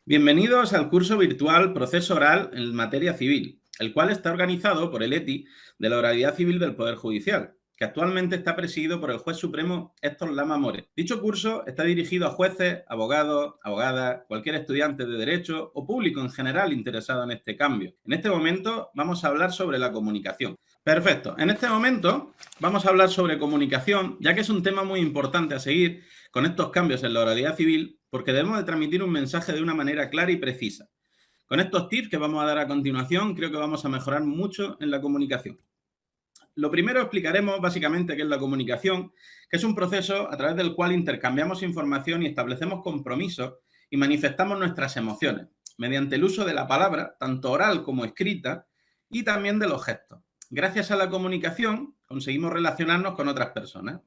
Bienvenidos al curso virtual Proceso Oral en materia civil, el cual está organizado por el ETI de la Oralidad Civil del Poder Judicial, que actualmente está presidido por el juez supremo Héctor Lama More. Dicho curso está dirigido a jueces, abogados, abogadas, cualquier estudiante de Derecho o público en general interesado en este cambio. En este momento vamos a hablar sobre la comunicación. Perfecto. En este momento vamos a hablar sobre comunicación, ya que es un tema muy importante a seguir con estos cambios en la oralidad civil, porque debemos de transmitir un mensaje de una manera clara y precisa. Con estos tips que vamos a dar a continuación, creo que vamos a mejorar mucho en la comunicación. Lo primero explicaremos básicamente qué es la comunicación, que es un proceso a través del cual intercambiamos información y establecemos compromisos y manifestamos nuestras emociones, mediante el uso de la palabra, tanto oral como escrita, y también de los gestos. Gracias a la comunicación conseguimos relacionarnos con otras personas.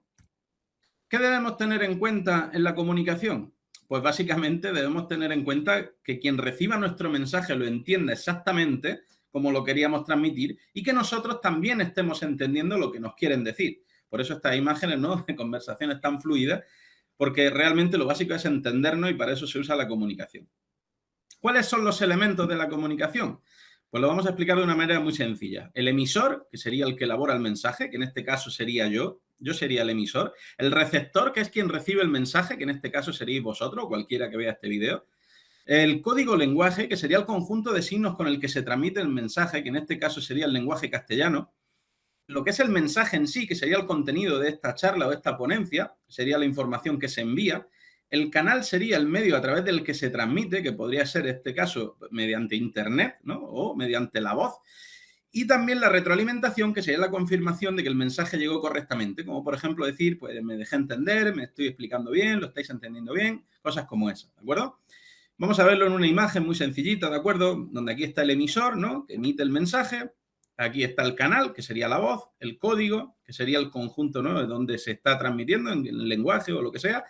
¿Qué debemos tener en cuenta en la comunicación? Pues básicamente debemos tener en cuenta que quien reciba nuestro mensaje lo entienda exactamente como lo queríamos transmitir y que nosotros también estemos entendiendo lo que nos quieren decir. Por eso estas imágenes, ¿no?, de conversaciones tan fluidas, porque realmente lo básico es entendernos y para eso se usa la comunicación. ¿Cuáles son los elementos de la comunicación? Pues lo vamos a explicar de una manera muy sencilla. El emisor, que sería el que elabora el mensaje, que en este caso sería yo sería el emisor. El receptor, que es quien recibe el mensaje, que en este caso seríais vosotros o cualquiera que vea este video. El código lenguaje, que sería el conjunto de signos con el que se transmite el mensaje, que en este caso sería el lenguaje castellano. Lo que es el mensaje en sí, que sería el contenido de esta charla o esta ponencia, sería la información que se envía. El canal sería el medio a través del que se transmite, que podría ser, en este caso, mediante internet, ¿no?, o mediante la voz. Y también la retroalimentación, que sería la confirmación de que el mensaje llegó correctamente, como por ejemplo decir, pues me dejé entender, me estoy explicando bien, lo estáis entendiendo bien, cosas como esas, ¿de acuerdo? Vamos a verlo en una imagen muy sencillita, ¿de acuerdo? Donde aquí está el emisor, ¿no?, que emite el mensaje. Aquí está el canal, que sería la voz, el código, que sería el conjunto, ¿no?, de donde se está transmitiendo en el lenguaje o lo que sea.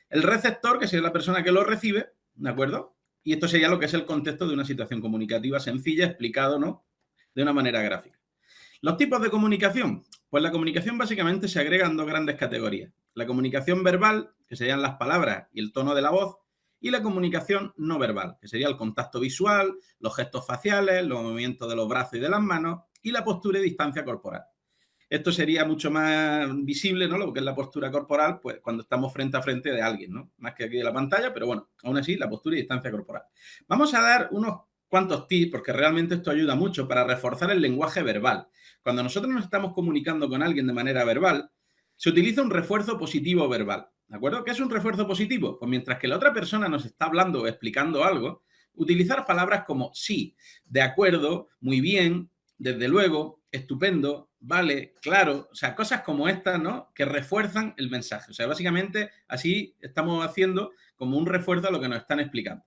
El receptor, que sería la persona que lo recibe, ¿de acuerdo? Y esto sería lo que es el contexto de una situación comunicativa sencilla, explicado, ¿no?, de una manera gráfica. Los tipos de comunicación. Pues la comunicación básicamente se agrega en dos grandes categorías. La comunicación verbal, que serían las palabras y el tono de la voz, y la comunicación no verbal, que sería el contacto visual, los gestos faciales, los movimientos de los brazos y de las manos, y la postura y distancia corporal. Esto sería mucho más visible, ¿no?, lo que es la postura corporal, pues cuando estamos frente a frente de alguien, ¿no?, más que aquí en la pantalla, pero bueno, aún así, la postura y distancia corporal. Vamos a dar unos cuantos tips, porque realmente esto ayuda mucho para reforzar el lenguaje verbal. Cuando nosotros nos estamos comunicando con alguien de manera verbal, se utiliza un refuerzo positivo verbal, ¿de acuerdo? ¿Qué es un refuerzo positivo? Pues mientras que la otra persona nos está hablando o explicando algo, utilizar palabras como sí, de acuerdo, muy bien, desde luego, estupendo, vale, claro, o sea, cosas como estas, ¿no?, que refuerzan el mensaje. O sea, básicamente así estamos haciendo como un refuerzo a lo que nos están explicando.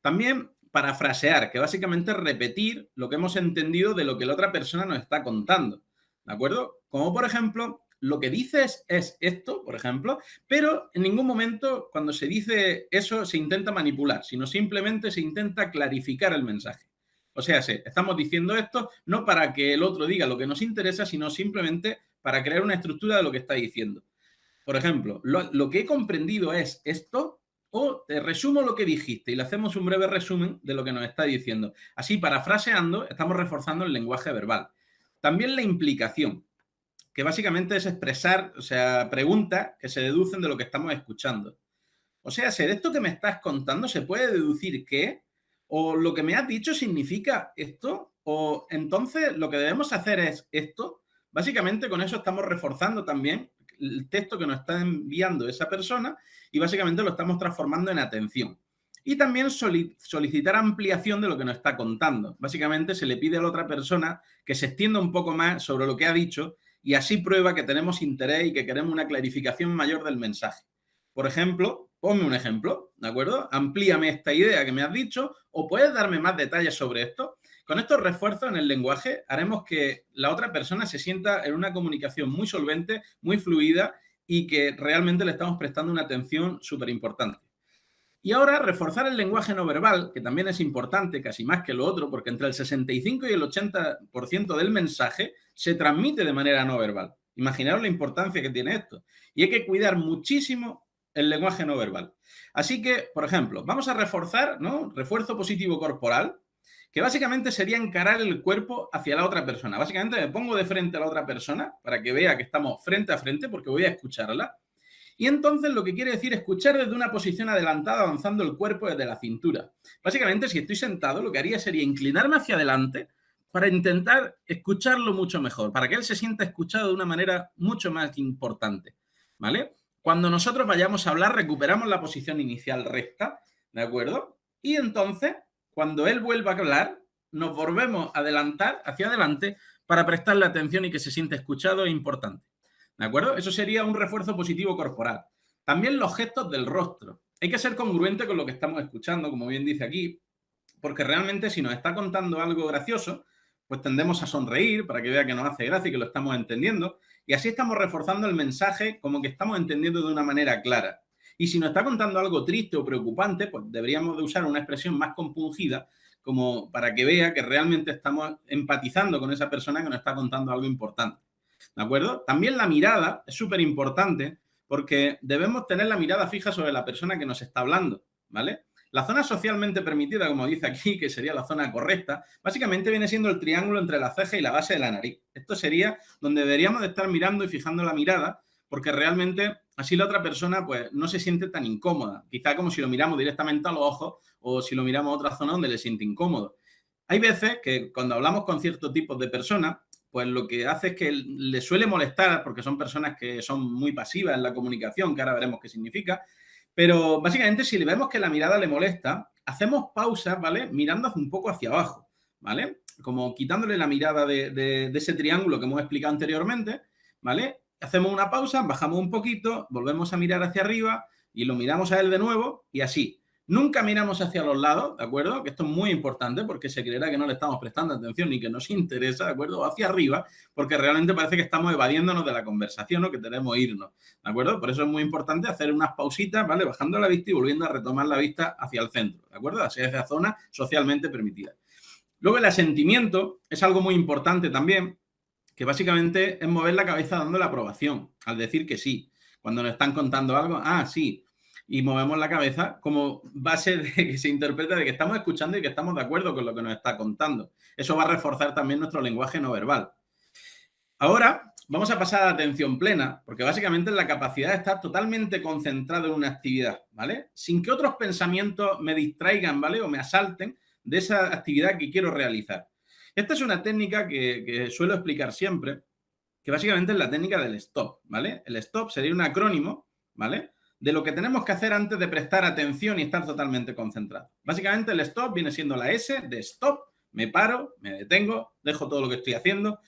También parafrasear, que básicamente es repetir lo que hemos entendido de lo que la otra persona nos está contando, ¿de acuerdo? Como por ejemplo, lo que dices es esto, por ejemplo, pero en ningún momento cuando se dice eso se intenta manipular, sino simplemente se intenta clarificar el mensaje. O sea, sí, estamos diciendo esto no para que el otro diga lo que nos interesa, sino simplemente para crear una estructura de lo que está diciendo. Por ejemplo, lo que he comprendido es esto, o te resumo lo que dijiste y le hacemos un breve resumen de lo que nos está diciendo. Así, parafraseando, estamos reforzando el lenguaje verbal. También la implicación, que básicamente es expresar, o sea, preguntas que se deducen de lo que estamos escuchando. O sea, si de esto que me estás contando se puede deducir que, o lo que me has dicho significa esto, o entonces lo que debemos hacer es esto. Básicamente con eso estamos reforzando también el texto que nos está enviando esa persona y básicamente lo estamos transformando en atención. Y también solicitar ampliación de lo que nos está contando. Básicamente se le pide a la otra persona que se extienda un poco más sobre lo que ha dicho y así prueba que tenemos interés y que queremos una clarificación mayor del mensaje. Por ejemplo, ponme un ejemplo, ¿de acuerdo? Amplíame esta idea que me has dicho o puedes darme más detalles sobre esto. Con estos refuerzos en el lenguaje haremos que la otra persona se sienta en una comunicación muy solvente, muy fluida y que realmente le estamos prestando una atención súper importante. Y ahora reforzar el lenguaje no verbal, que también es importante, casi más que lo otro, porque entre el 65 y el 80% del mensaje se transmite de manera no verbal. Imaginaos la importancia que tiene esto. Y hay que cuidar muchísimo el lenguaje no verbal. Así que, por ejemplo, vamos a reforzar, ¿no? Refuerzo positivo corporal, que básicamente sería encarar el cuerpo hacia la otra persona. Básicamente me pongo de frente a la otra persona para que vea que estamos frente a frente porque voy a escucharla. Y entonces lo que quiere decir escuchar desde una posición adelantada, avanzando el cuerpo desde la cintura. Básicamente, si estoy sentado, lo que haría sería inclinarme hacia adelante para intentar escucharlo mucho mejor, para que él se sienta escuchado de una manera mucho más importante, ¿vale? Cuando nosotros vayamos a hablar, recuperamos la posición inicial recta, ¿de acuerdo? Y entonces, cuando él vuelva a hablar, nos volvemos a adelantar hacia adelante para prestarle atención y que se sienta escuchado e importante. ¿De acuerdo? Eso sería un refuerzo positivo corporal. También los gestos del rostro. Hay que ser congruente con lo que estamos escuchando, como bien dice aquí, porque realmente si nos está contando algo gracioso, pues tendemos a sonreír para que vea que nos hace gracia y que lo estamos entendiendo. Y así estamos reforzando el mensaje como que estamos entendiendo de una manera clara. Y si nos está contando algo triste o preocupante, pues deberíamos de usar una expresión más compungida como para que vea que realmente estamos empatizando con esa persona que nos está contando algo importante. ¿De acuerdo? También la mirada es súper importante porque debemos tener la mirada fija sobre la persona que nos está hablando, ¿vale? La zona socialmente permitida, como dice aquí, que sería la zona correcta, básicamente viene siendo el triángulo entre la ceja y la base de la nariz. Esto sería donde deberíamos de estar mirando y fijando la mirada, porque realmente así la otra persona pues no se siente tan incómoda. Quizá como si lo miramos directamente a los ojos o si lo miramos a otra zona donde le siente incómodo. Hay veces que cuando hablamos con ciertos tipos de personas, pues lo que hace es que le suele molestar, porque son personas que son muy pasivas en la comunicación, que ahora veremos qué significa, pero básicamente si le vemos que la mirada le molesta, hacemos pausas, ¿vale? Mirando un poco hacia abajo, ¿vale? Como quitándole la mirada de ese triángulo que hemos explicado anteriormente, ¿vale? Hacemos una pausa, bajamos un poquito, volvemos a mirar hacia arriba y lo miramos a él de nuevo y así. Nunca miramos hacia los lados, ¿de acuerdo? Que esto es muy importante porque se creerá que no le estamos prestando atención ni que nos interesa, ¿de acuerdo? O hacia arriba, porque realmente parece que estamos evadiéndonos de la conversación o que tenemos irnos, ¿de acuerdo? Por eso es muy importante hacer unas pausitas, ¿vale? Bajando la vista y volviendo a retomar la vista hacia el centro, ¿de acuerdo? Hacia esa zona socialmente permitida. Luego el asentimiento es algo muy importante también, que básicamente es mover la cabeza dando la aprobación, al decir que sí. Cuando nos están contando algo, ah, sí, y movemos la cabeza como base de que se interpreta de que estamos escuchando y que estamos de acuerdo con lo que nos está contando. Eso va a reforzar también nuestro lenguaje no verbal. Ahora vamos a pasar a la atención plena, porque básicamente es la capacidad de estar totalmente concentrado en una actividad, ¿vale? Sin que otros pensamientos me distraigan, ¿vale? O me asalten de esa actividad que quiero realizar. Esta es una técnica que suelo explicar siempre, que básicamente es la técnica del stop, ¿vale? El stop sería un acrónimo, ¿vale? De lo que tenemos que hacer antes de prestar atención y estar totalmente concentrado. Básicamente el stop viene siendo la S de stop, me paro, me detengo, dejo todo lo que estoy haciendo.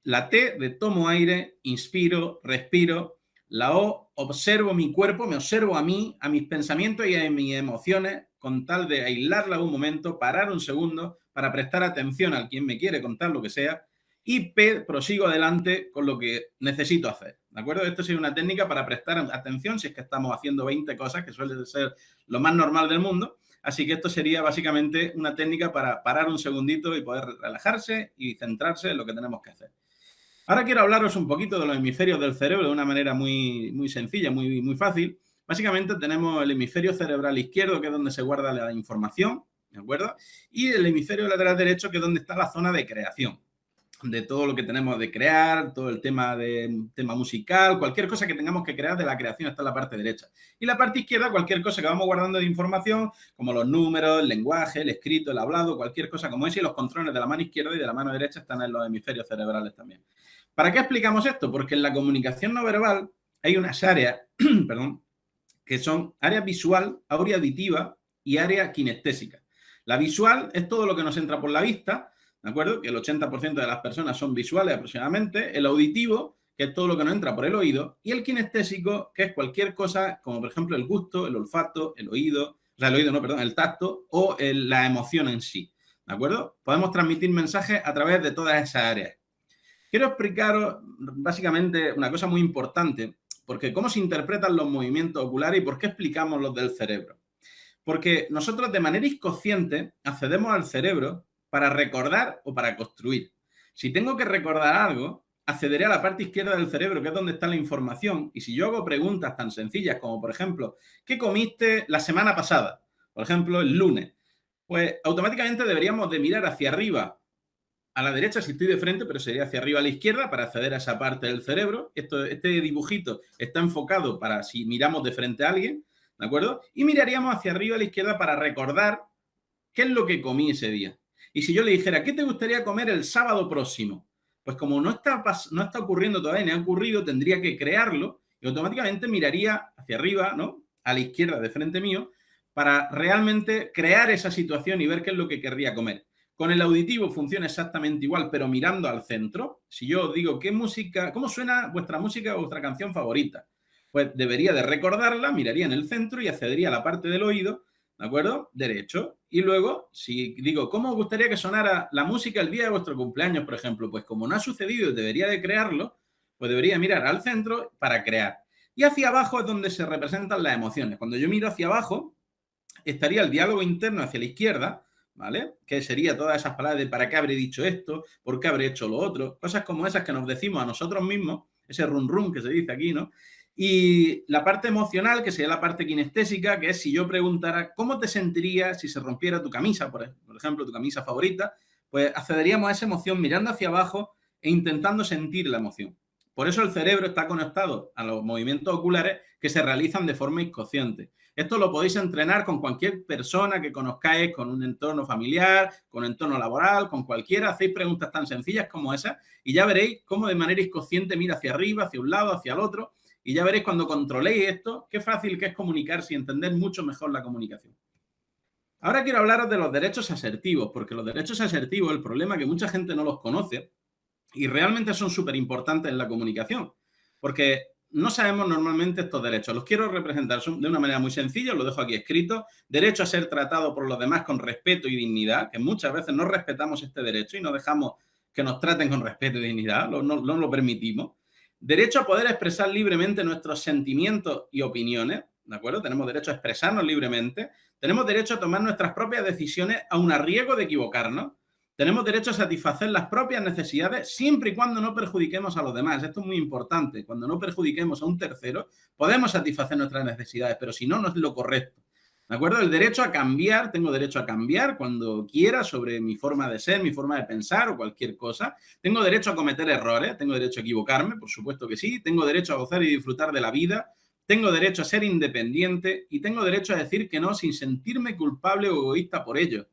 La T de tomo aire, inspiro, respiro. La O, observo mi cuerpo, me observo a mí, a mis pensamientos y a mis emociones, con tal de aislarla un momento, parar un segundo para prestar atención al quien me quiere contar lo que sea. Y P, prosigo adelante con lo que necesito hacer. ¿De acuerdo? Esto es una técnica para prestar atención si es que estamos haciendo 20 cosas, que suele ser lo más normal del mundo. Así que esto sería básicamente una técnica para parar un segundito y poder relajarse y centrarse en lo que tenemos que hacer. Ahora quiero hablaros un poquito de los hemisferios del cerebro de una manera muy, muy sencilla, muy fácil. Básicamente tenemos el hemisferio cerebral izquierdo, que es donde se guarda la información, ¿de acuerdo? Y el hemisferio lateral derecho, que es donde está la zona de creación, de todo lo que tenemos de crear, todo el tema musical, cualquier cosa que tengamos que crear de la creación está en la parte derecha. Y la parte izquierda, cualquier cosa que vamos guardando de información, como los números, el lenguaje, el escrito, el hablado, cualquier cosa como ese, y los controles de la mano izquierda y de la mano derecha están en los hemisferios cerebrales también. ¿Para qué explicamos esto? Porque en la comunicación no verbal hay unas áreas, perdón, que son área visual, área auditiva y área kinestésica. La visual es todo lo que nos entra por la vista, ¿de acuerdo? Que el 80% de las personas son visuales aproximadamente. El auditivo, que es todo lo que nos entra por el oído. Y el kinestésico, que es cualquier cosa, como por ejemplo el gusto, el olfato, el oído, o sea, el oído no, perdón, el tacto o la emoción en sí, ¿de acuerdo? Podemos transmitir mensajes a través de todas esas áreas. Quiero explicaros básicamente una cosa muy importante, porque cómo se interpretan los movimientos oculares y por qué explicamos los del cerebro. Porque nosotros de manera inconsciente accedemos al cerebro para recordar o para construir. Si tengo que recordar algo, accederé a la parte izquierda del cerebro, que es donde está la información, y si yo hago preguntas tan sencillas como, por ejemplo, ¿qué comiste la semana pasada? Por ejemplo, el lunes. Pues automáticamente deberíamos de mirar hacia arriba, a la derecha si estoy de frente, pero sería hacia arriba a la izquierda para acceder a esa parte del cerebro. Este dibujito está enfocado para si miramos de frente a alguien, ¿de acuerdo? Y miraríamos hacia arriba a la izquierda para recordar qué es lo que comí ese día. Y si yo le dijera, ¿qué te gustaría comer el sábado próximo? Pues como no está ocurriendo todavía, ni ha ocurrido, tendría que crearlo y automáticamente miraría hacia arriba, ¿no? A la izquierda de frente mío, para realmente crear esa situación y ver qué es lo que querría comer. Con el auditivo funciona exactamente igual, pero mirando al centro. Si yo os digo, ¿cómo suena vuestra música o vuestra canción favorita? Pues debería de recordarla, miraría en el centro y accedería a la parte del oído, ¿de acuerdo? Derecho. Y luego, si digo, ¿cómo os gustaría que sonara la música el día de vuestro cumpleaños, por ejemplo? Pues como no ha sucedido y debería de crearlo, pues debería mirar al centro para crear. Y hacia abajo es donde se representan las emociones. Cuando yo miro hacia abajo, estaría el diálogo interno hacia la izquierda, ¿vale? Que sería todas esas palabras de ¿para qué habré dicho esto? ¿Por qué habré hecho lo otro? Cosas como esas que nos decimos a nosotros mismos, ese run run que se dice aquí, ¿no? Y la parte emocional, que sería la parte kinestésica, que es si yo preguntara ¿cómo te sentirías si se rompiera tu camisa, por ejemplo, tu camisa favorita? Pues accederíamos a esa emoción mirando hacia abajo e intentando sentir la emoción. Por eso el cerebro está conectado a los movimientos oculares que se realizan de forma inconsciente. Esto lo podéis entrenar con cualquier persona que conozcáis, con un entorno familiar, con un entorno laboral, con cualquiera. Hacéis preguntas tan sencillas como esas y ya veréis cómo de manera inconsciente mira hacia arriba, hacia un lado, hacia el otro. Y ya veréis cuando controléis esto, qué fácil que es comunicarse y entender mucho mejor la comunicación. Ahora quiero hablaros de los derechos asertivos, porque los derechos asertivos, el problema es que mucha gente no los conoce y realmente son súper importantes en la comunicación, porque no sabemos normalmente estos derechos. Los quiero representar de una manera muy sencilla, os lo dejo aquí escrito. Derecho a ser tratado por los demás con respeto y dignidad, que muchas veces no respetamos este derecho y no dejamos que nos traten con respeto y dignidad, no lo permitimos. Derecho a poder expresar libremente nuestros sentimientos y opiniones, ¿de acuerdo? Tenemos derecho a expresarnos libremente. Tenemos derecho a tomar nuestras propias decisiones aun a riesgo de equivocarnos. Tenemos derecho a satisfacer las propias necesidades siempre y cuando no perjudiquemos a los demás. Esto es muy importante. Cuando no perjudiquemos a un tercero, podemos satisfacer nuestras necesidades, pero si no, no es lo correcto. ¿De acuerdo? El derecho a cambiar, tengo derecho a cambiar cuando quiera sobre mi forma de ser, mi forma de pensar o cualquier cosa. Tengo derecho a cometer errores, tengo derecho a equivocarme, por supuesto que sí. Tengo derecho a gozar y disfrutar de la vida. Tengo derecho a ser independiente y tengo derecho a decir que no sin sentirme culpable o egoísta por ello.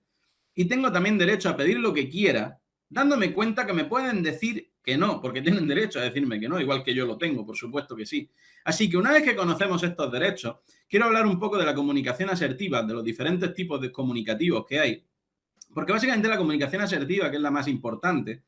Y tengo también derecho a pedir lo que quiera, dándome cuenta que me pueden decir que no, porque tienen derecho a decirme que no, igual que yo lo tengo, por supuesto que sí. Así que una vez que conocemos estos derechos, quiero hablar un poco de la comunicación asertiva, de los diferentes tipos de comunicativos que hay. Porque básicamente la comunicación asertiva, que es la más importante,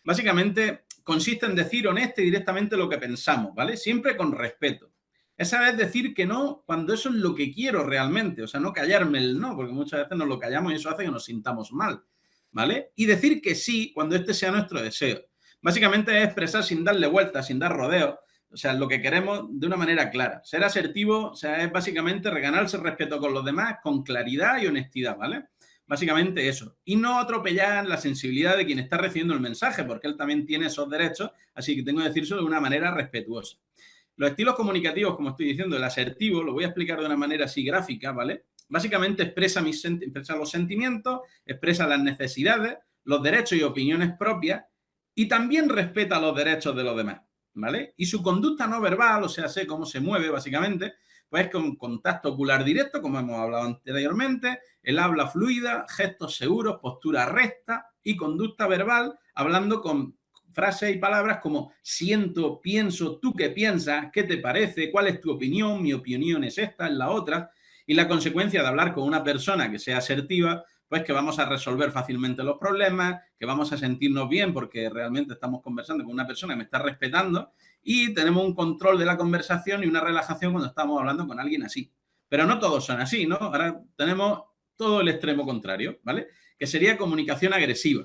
básicamente consiste en decir honesta y directamente lo que pensamos, ¿vale? Siempre con respeto. Esa vez decir que no cuando eso es lo que quiero realmente, o sea, no callarme el no, porque muchas veces nos lo callamos y eso hace que nos sintamos mal, ¿vale? Y decir que sí cuando este sea nuestro deseo. Básicamente es expresar sin darle vueltas, sin dar rodeos, o sea, lo que queremos de una manera clara. Ser asertivo, o sea, es básicamente reganarse el respeto con los demás con claridad y honestidad, ¿vale? Básicamente eso. Y no atropellar la sensibilidad de quien está recibiendo el mensaje, porque él también tiene esos derechos, así que tengo que decirlo de una manera respetuosa. Los estilos comunicativos, como estoy diciendo, el asertivo, lo voy a explicar de una manera así gráfica, ¿vale? Básicamente expresa los sentimientos, expresa las necesidades, los derechos y opiniones propias y también respeta los derechos de los demás, ¿vale? Y su conducta no verbal, o sea, sé cómo se mueve básicamente, pues con contacto ocular directo, como hemos hablado anteriormente, el habla fluida, gestos seguros, postura recta y conducta verbal, hablando con frases y palabras como siento, pienso, tú qué piensas, qué te parece, cuál es tu opinión, mi opinión es esta, es la otra. Y la consecuencia de hablar con una persona que sea asertiva, pues que vamos a resolver fácilmente los problemas, que vamos a sentirnos bien porque realmente estamos conversando con una persona que me está respetando y tenemos un control de la conversación y una relajación cuando estamos hablando con alguien así. Pero no todos son así, ¿no? Ahora tenemos todo el extremo contrario, ¿vale? Que sería comunicación agresiva,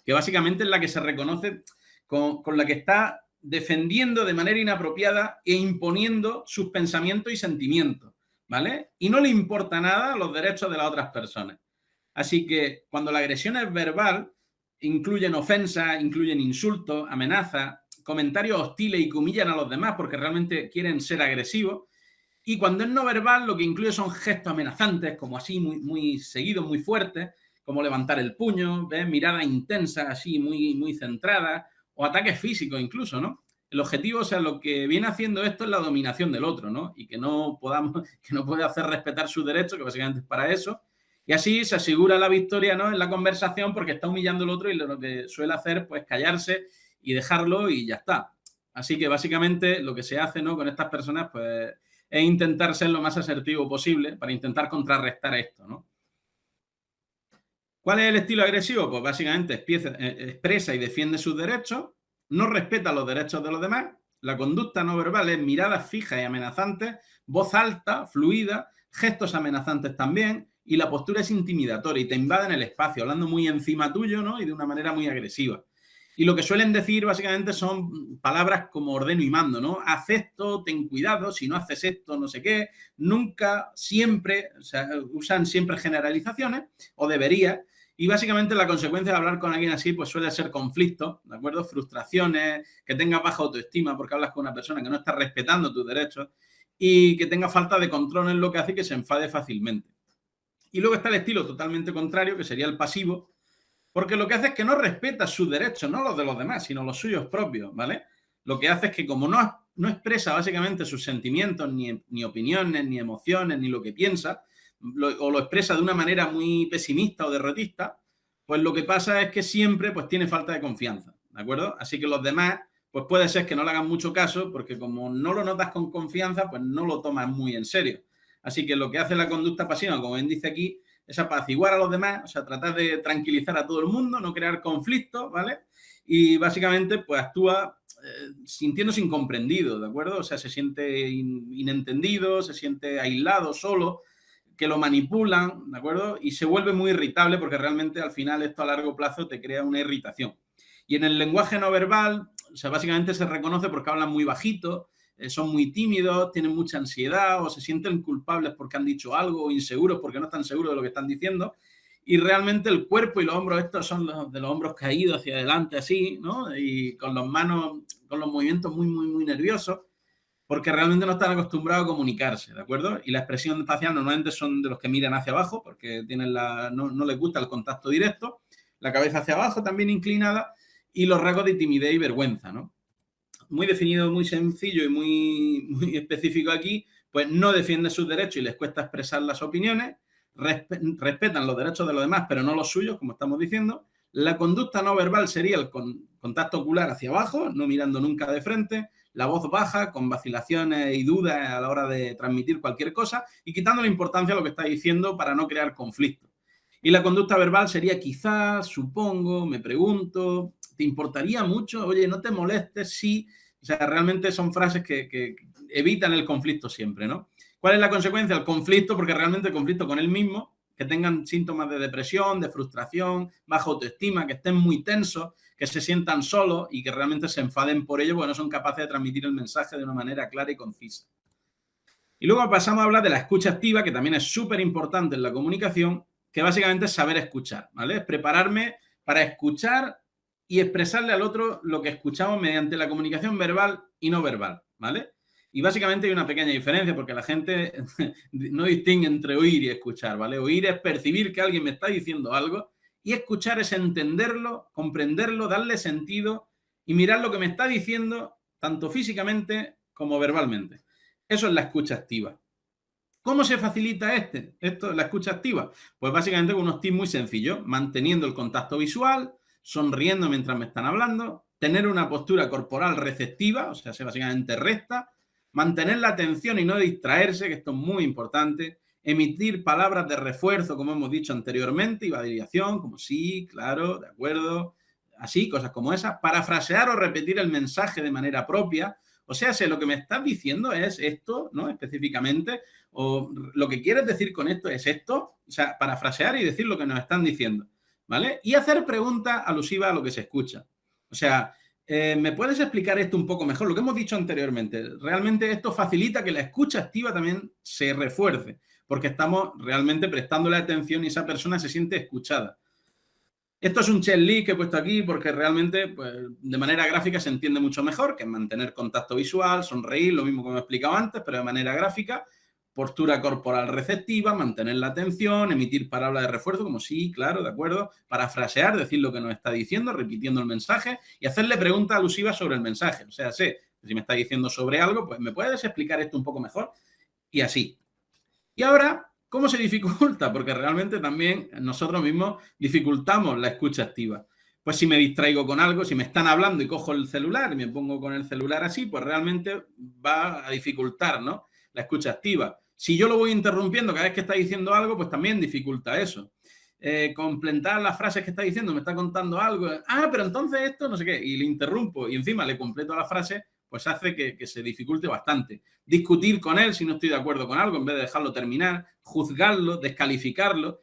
que básicamente es la que se reconoce con la que está defendiendo de manera inapropiada e imponiendo sus pensamientos y sentimientos, ¿vale? Y no le importa nada los derechos de las otras personas. Así que cuando la agresión es verbal, incluyen ofensas, incluyen insultos, amenazas, comentarios hostiles y que humillan a los demás porque realmente quieren ser agresivos. Y cuando es no verbal, lo que incluye son gestos amenazantes, como así muy, muy seguidos, muy fuertes, como levantar el puño, ¿ves? Mirada intensa, así muy, muy centrada, o ataques físicos incluso, ¿no? El objetivo, o sea, lo que viene haciendo esto es la dominación del otro, ¿no? Y que no podamos, que no puede hacer respetar sus derechos, que básicamente es para eso. Y así se asegura la victoria, ¿no? En la conversación porque está humillando al otro y lo que suele hacer, pues, callarse y dejarlo y ya está. Así que básicamente lo que se hace, ¿no? Con estas personas, pues, es intentar ser lo más asertivo posible para intentar contrarrestar esto, ¿no? ¿Cuál es el estilo agresivo? Pues básicamente expresa y defiende sus derechos, no respeta los derechos de los demás, la conducta no verbal es miradas fijas y amenazantes, voz alta, fluida, gestos amenazantes también, y la postura es intimidatoria y te invaden el espacio, hablando muy encima tuyo, ¿no? Y de una manera muy agresiva. Y lo que suelen decir básicamente son palabras como ordeno y mando, ¿no? Haz esto, ten cuidado, si no haces esto, no sé qué. Nunca, siempre, o sea, usan siempre generalizaciones, o debería. Y básicamente la consecuencia de hablar con alguien así pues suele ser conflicto, ¿de acuerdo? Frustraciones, que tenga baja autoestima porque hablas con una persona que no está respetando tus derechos y que tenga falta de control en lo que hace y que se enfade fácilmente. Y luego está el estilo totalmente contrario, que sería el pasivo, porque lo que hace es que no respeta sus derechos, no los de los demás, sino los suyos propios, ¿vale? Lo que hace es que como no expresa básicamente sus sentimientos, ni opiniones, ni emociones, ni lo que piensa, o lo expresa de una manera muy pesimista o derrotista, pues lo que pasa es que siempre pues tiene falta de confianza, ¿de acuerdo? Así que los demás, pues puede ser que no le hagan mucho caso, porque como no lo notas con confianza, pues no lo tomas muy en serio. Así que lo que hace la conducta pasiva, como bien dice aquí, es apaciguar a los demás, o sea, tratar de tranquilizar a todo el mundo, no crear conflictos, ¿vale? Y básicamente, pues actúa sintiéndose incomprendido, ¿de acuerdo? O sea, se siente inentendido, se siente aislado, solo, que lo manipulan, ¿de acuerdo? Y se vuelve muy irritable porque realmente al final esto a largo plazo te crea una irritación. Y en el lenguaje no verbal, o sea, básicamente se reconoce porque hablan muy bajito, son muy tímidos, tienen mucha ansiedad o se sienten culpables porque han dicho algo o inseguros porque no están seguros de lo que están diciendo. Y realmente el cuerpo y los hombros, estos son de los hombros caídos hacia adelante así, ¿no? Y con las manos, con los movimientos muy, muy, muy nerviosos, porque realmente no están acostumbrados a comunicarse, ¿de acuerdo? Y la expresión facial normalmente son de los que miran hacia abajo porque tienen no les gusta el contacto directo, la cabeza hacia abajo también inclinada y los rasgos de timidez y vergüenza, ¿no? Muy definido, muy sencillo y muy, muy específico aquí, pues no defienden sus derechos y les cuesta expresar las opiniones, respetan los derechos de los demás, pero no los suyos, como estamos diciendo. La conducta no verbal sería el contacto ocular hacia abajo, no mirando nunca de frente, la voz baja, con vacilaciones y dudas a la hora de transmitir cualquier cosa y quitando la importancia a lo que está diciendo para no crear conflicto. Y la conducta verbal sería quizás, supongo, me pregunto, ¿te importaría mucho? Oye, no te molestes si... O sea, realmente son frases que evitan el conflicto siempre, ¿no? ¿Cuál es la consecuencia? El conflicto, porque realmente el conflicto con él mismo, que tengan síntomas de depresión, de frustración, baja autoestima, que estén muy tensos, que se sientan solos y que realmente se enfaden por ello porque no son capaces de transmitir el mensaje de una manera clara y concisa. Y luego pasamos a hablar de la escucha activa, que también es súper importante en la comunicación, que básicamente es saber escuchar, ¿vale? Es prepararme para escuchar y expresarle al otro lo que escuchamos mediante la comunicación verbal y no verbal, ¿vale? Y básicamente hay una pequeña diferencia porque la gente no distingue entre oír y escuchar, ¿vale? Oír es percibir que alguien me está diciendo algo y escuchar es entenderlo, comprenderlo, darle sentido y mirar lo que me está diciendo tanto físicamente como verbalmente. Eso es la escucha activa. ¿Cómo se facilita la escucha activa? Pues básicamente con unos tips muy sencillos, manteniendo el contacto visual, sonriendo mientras me están hablando, tener una postura corporal receptiva, o sea, básicamente recta, mantener la atención y no distraerse, que esto es muy importante, emitir palabras de refuerzo, como hemos dicho anteriormente, y validación, como sí, claro, de acuerdo, así, cosas como esas, parafrasear o repetir el mensaje de manera propia, o sea, si lo que me estás diciendo es esto, ¿no? Específicamente, o lo que quieres decir con esto es esto, o sea, parafrasear y decir lo que nos están diciendo, ¿vale? Y hacer preguntas alusivas a lo que se escucha. O sea, ¿me puedes explicar esto un poco mejor? Lo que hemos dicho anteriormente, realmente esto facilita que la escucha activa también se refuerce, porque estamos realmente prestándole atención y esa persona se siente escuchada. Esto es un checklist que he puesto aquí porque realmente, pues, de manera gráfica se entiende mucho mejor, que es mantener contacto visual, sonreír, lo mismo que me he explicado antes, pero de manera gráfica, postura corporal receptiva, mantener la atención, emitir palabras de refuerzo, como sí, claro, de acuerdo, parafrasear, decir lo que nos está diciendo, repitiendo el mensaje y hacerle preguntas alusivas sobre el mensaje. O sea, sé, si me está diciendo sobre algo, pues, ¿me puedes explicar esto un poco mejor? Y así. Y ahora, ¿cómo se dificulta? Porque realmente también nosotros mismos dificultamos la escucha activa. Pues si me distraigo con algo, si me están hablando y cojo el celular y me pongo con el celular así, pues realmente va a dificultar, ¿no?, la escucha activa. Si yo lo voy interrumpiendo cada vez que está diciendo algo, pues también dificulta eso. Completar las frases que está diciendo, me está contando algo, pero entonces esto, no sé qué, y le interrumpo y encima le completo la frase, pues hace que se dificulte bastante. Discutir con él si no estoy de acuerdo con algo, en vez de dejarlo terminar, juzgarlo, descalificarlo,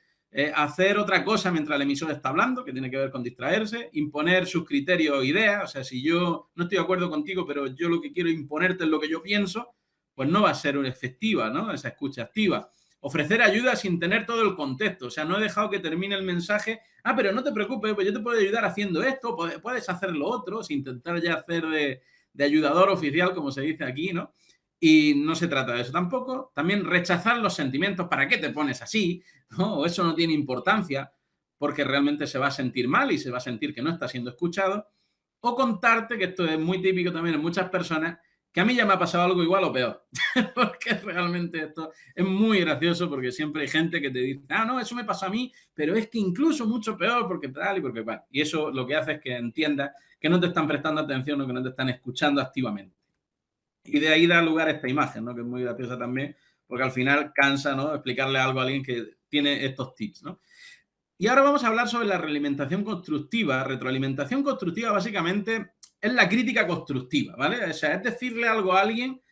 hacer otra cosa mientras el emisor está hablando, que tiene que ver con distraerse, imponer sus criterios o ideas. O sea, si yo no estoy de acuerdo contigo, pero yo lo que quiero imponerte es lo que yo pienso, pues no va a ser efectiva, ¿no?, esa escucha activa. Ofrecer ayuda sin tener todo el contexto. O sea, no he dejado que termine el mensaje. Pero no te preocupes, pues yo te puedo ayudar haciendo esto, puedes hacer lo otro, sin intentar ya hacer de ayudador oficial, como se dice aquí, ¿no? Y no se trata de eso tampoco. También rechazar los sentimientos. ¿Para qué te pones así? ¿No? O eso no tiene importancia, porque realmente se va a sentir mal y se va a sentir que no está siendo escuchado. O contarte, que esto es muy típico también en muchas personas, que a mí ya me ha pasado algo igual o peor. Porque realmente esto es muy gracioso, porque siempre hay gente que te dice, no, eso me pasó a mí, pero es que incluso mucho peor, porque tal y porque cual. Y eso lo que hace es que entiendas que no te están prestando atención o que no te están escuchando activamente. Y de ahí da lugar a esta imagen, ¿no?, que es muy graciosa también, porque al final cansa, ¿no?, explicarle algo a alguien que tiene estos tips, ¿no? Y ahora vamos a hablar sobre la realimentación constructiva. Retroalimentación constructiva básicamente es la crítica constructiva, ¿vale? O sea, es decirle algo a alguien,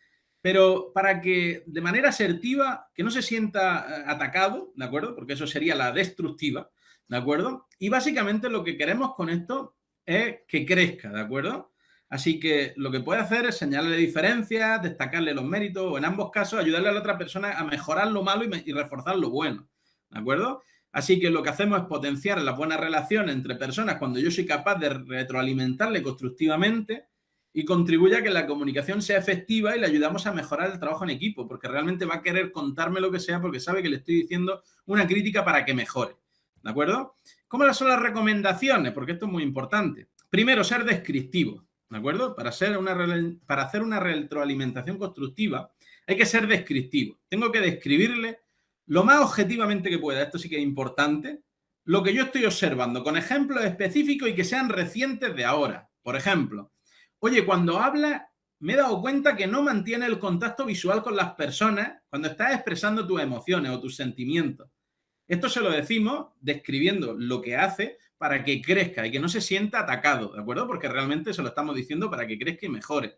pero para que de manera asertiva, que no se sienta atacado, ¿de acuerdo? Porque eso sería la destructiva, ¿de acuerdo? Y básicamente lo que queremos con esto es que crezca, ¿de acuerdo? Así que lo que puede hacer es señalarle diferencias, destacarle los méritos o en ambos casos ayudarle a la otra persona a mejorar lo malo y reforzar lo bueno, ¿de acuerdo? Así que lo que hacemos es potenciar las buenas relaciones entre personas cuando yo soy capaz de retroalimentarle constructivamente y contribuye a que la comunicación sea efectiva y le ayudamos a mejorar el trabajo en equipo, porque realmente va a querer contarme lo que sea porque sabe que le estoy diciendo una crítica para que mejore, ¿de acuerdo? ¿Cómo son las recomendaciones? Porque esto es muy importante. Primero, ser descriptivo, ¿de acuerdo? Para hacer una retroalimentación constructiva hay que ser descriptivo. Tengo que describirle lo más objetivamente que pueda, esto sí que es importante, lo que yo estoy observando, con ejemplos específicos y que sean recientes de ahora. Por ejemplo, oye, cuando habla me he dado cuenta que no mantiene el contacto visual con las personas cuando estás expresando tus emociones o tus sentimientos. Esto se lo decimos describiendo lo que hace para que crezca y que no se sienta atacado, ¿de acuerdo? Porque realmente se lo estamos diciendo para que crezca y mejore.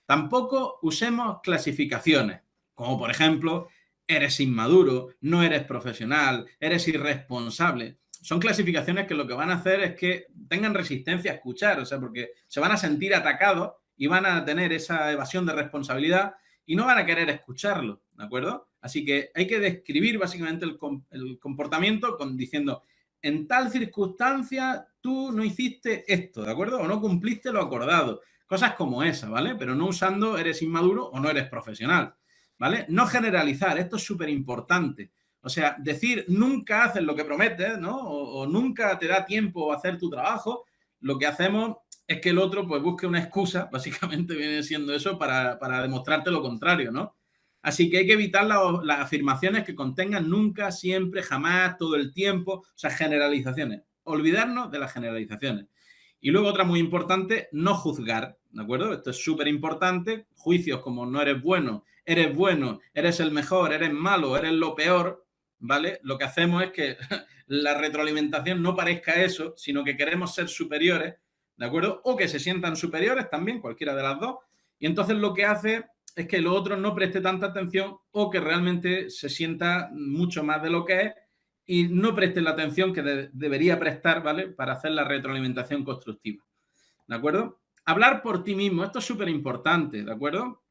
Tampoco usemos clasificaciones, como por ejemplo, eres inmaduro, no eres profesional, eres irresponsable. Son clasificaciones que lo que van a hacer es que tengan resistencia a escuchar, o sea, porque se van a sentir atacados y van a tener esa evasión de responsabilidad y no van a querer escucharlo, ¿de acuerdo? Así que hay que describir básicamente el comportamiento diciendo, en tal circunstancia tú no hiciste esto, ¿de acuerdo? O no cumpliste lo acordado. Cosas como esa, ¿vale? Pero no usando eres inmaduro o no eres profesional, ¿vale? No generalizar, esto es súper importante. O sea, decir nunca haces lo que prometes, ¿no? O nunca te da tiempo a hacer tu trabajo, lo que hacemos es que el otro pues busque una excusa, básicamente viene siendo eso, para demostrarte lo contrario, ¿no? Así que hay que evitar las afirmaciones que contengan nunca, siempre, jamás, todo el tiempo, o sea, generalizaciones. Olvidarnos de las generalizaciones. Y luego otra muy importante, no juzgar, ¿de acuerdo? Esto es súper importante. Juicios como no eres bueno, eres el mejor, eres malo, eres lo peor, ¿vale? Lo que hacemos es que la retroalimentación no parezca eso, sino que queremos ser superiores, ¿de acuerdo? O que se sientan superiores también, cualquiera de las dos. Y entonces lo que hace es que el otro no preste tanta atención o que realmente se sienta mucho más de lo que es y no preste la atención que debería prestar, ¿vale? Para hacer la retroalimentación constructiva, ¿de acuerdo? Hablar por ti mismo, esto es súper importante, ¿de acuerdo?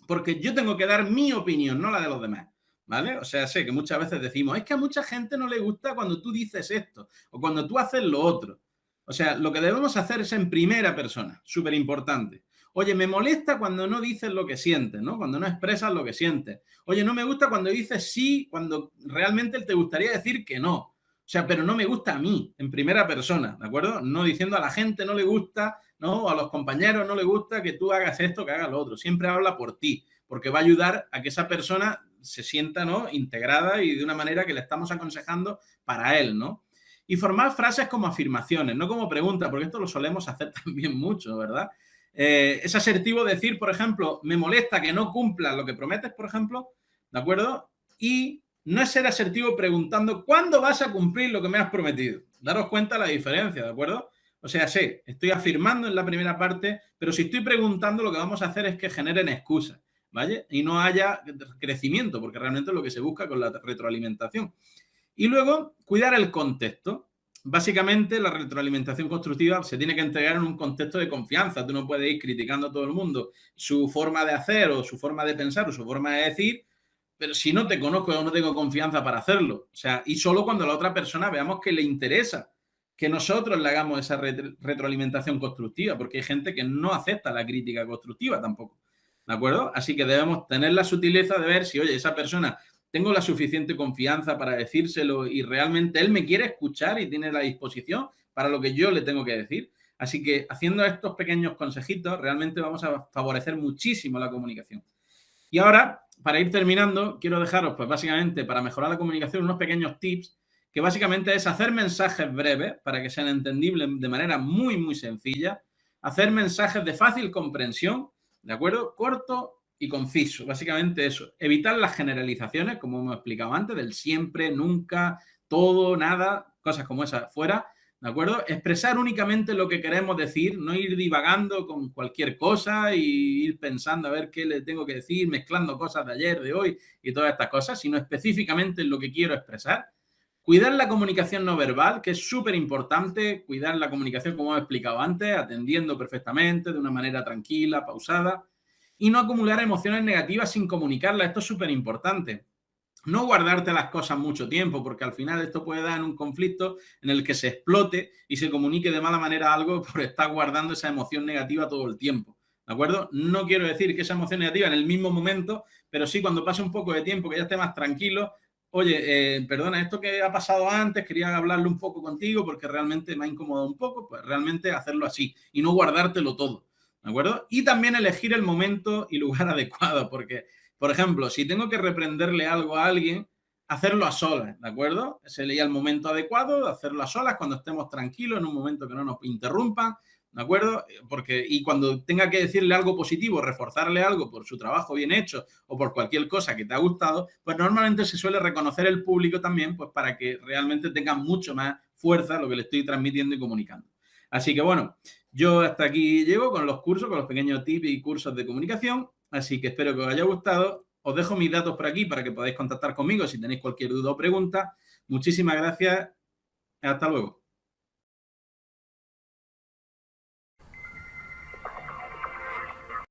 Porque yo tengo que dar mi opinión, no la de los demás, ¿vale? O sea, sé que muchas veces decimos, es que a mucha gente no le gusta cuando tú dices esto o cuando tú haces lo otro. O sea, lo que debemos hacer es en primera persona, súper importante. Oye, me molesta cuando no dices lo que sientes, ¿no? Cuando no expresas lo que sientes. Oye, no me gusta cuando dices sí, cuando realmente te gustaría decir que no. O sea, pero no me gusta a mí, en primera persona, ¿de acuerdo? No diciendo a la gente no le gusta, ¿no? O a los compañeros no le gusta que tú hagas esto, que hagas lo otro. Siempre habla por ti, porque va a ayudar a que esa persona se sienta, ¿no?, integrada y de una manera que le estamos aconsejando para él, ¿no? Y formar frases como afirmaciones, no como preguntas, porque esto lo solemos hacer también mucho, ¿verdad? Es asertivo decir, por ejemplo, me molesta que no cumplas lo que prometes, por ejemplo, ¿de acuerdo? Y no es ser asertivo preguntando ¿cuándo vas a cumplir lo que me has prometido? Daros cuenta la diferencia, ¿de acuerdo? O sea, sí, estoy afirmando en la primera parte, pero si estoy preguntando, lo que vamos a hacer es que generen excusas, ¿vale? Y no haya crecimiento, porque realmente es lo que se busca con la retroalimentación. Y luego, cuidar el contexto. Básicamente, la retroalimentación constructiva se tiene que entregar en un contexto de confianza. Tú no puedes ir criticando a todo el mundo su forma de hacer o su forma de pensar o su forma de decir, pero si no te conozco o no tengo confianza para hacerlo. O sea, y solo cuando la otra persona veamos que le interesa que nosotros le hagamos esa retroalimentación constructiva, porque hay gente que no acepta la crítica constructiva tampoco. ¿De acuerdo? Así que debemos tener la sutileza de ver si, oye, esa persona tengo la suficiente confianza para decírselo y realmente él me quiere escuchar y tiene la disposición para lo que yo le tengo que decir. Así que haciendo estos pequeños consejitos, realmente vamos a favorecer muchísimo la comunicación. Y ahora, para ir terminando, quiero dejaros, pues básicamente, para mejorar la comunicación, unos pequeños tips, que básicamente es hacer mensajes breves para que sean entendibles de manera muy, muy sencilla, hacer mensajes de fácil comprensión, ¿de acuerdo? Corto y conciso, básicamente eso. Evitar las generalizaciones, como hemos explicado antes, del siempre, nunca, todo, nada, cosas como esas fuera, ¿de acuerdo? Expresar únicamente lo que queremos decir, no ir divagando con cualquier cosa y ir pensando a ver qué le tengo que decir, mezclando cosas de ayer, de hoy y todas estas cosas, sino específicamente en lo que quiero expresar. Cuidar la comunicación no verbal, que es súper importante, cuidar la comunicación, como he explicado antes, atendiendo perfectamente, de una manera tranquila, pausada, y no acumular emociones negativas sin comunicarlas. Esto es súper importante. No guardarte las cosas mucho tiempo, porque al final esto puede dar un conflicto en el que se explote y se comunique de mala manera algo por estar guardando esa emoción negativa todo el tiempo. ¿De acuerdo? No quiero decir que esa emoción negativa en el mismo momento, pero sí cuando pase un poco de tiempo, que ya esté más tranquilo, oye, perdona, esto que ha pasado antes, quería hablarlo un poco contigo porque realmente me ha incomodado un poco, pues realmente hacerlo así y no guardártelo todo. ¿De acuerdo? Y también elegir el momento y lugar adecuado, porque por ejemplo, si tengo que reprenderle algo a alguien, hacerlo a solas, ¿de acuerdo? Sería el momento adecuado de hacerlo a solas cuando estemos tranquilos, en un momento que no nos interrumpan, ¿de acuerdo? Porque, y cuando tenga que decirle algo positivo, reforzarle algo por su trabajo bien hecho o por cualquier cosa que te ha gustado, pues normalmente se suele reconocer el público también, pues para que realmente tenga mucho más fuerza lo que le estoy transmitiendo y comunicando. Así que bueno, yo hasta aquí llego con los cursos, con los pequeños tips y cursos de comunicación. Así que espero que os haya gustado. Os dejo mis datos por aquí para que podáis contactar conmigo si tenéis cualquier duda o pregunta. Muchísimas gracias. Hasta luego.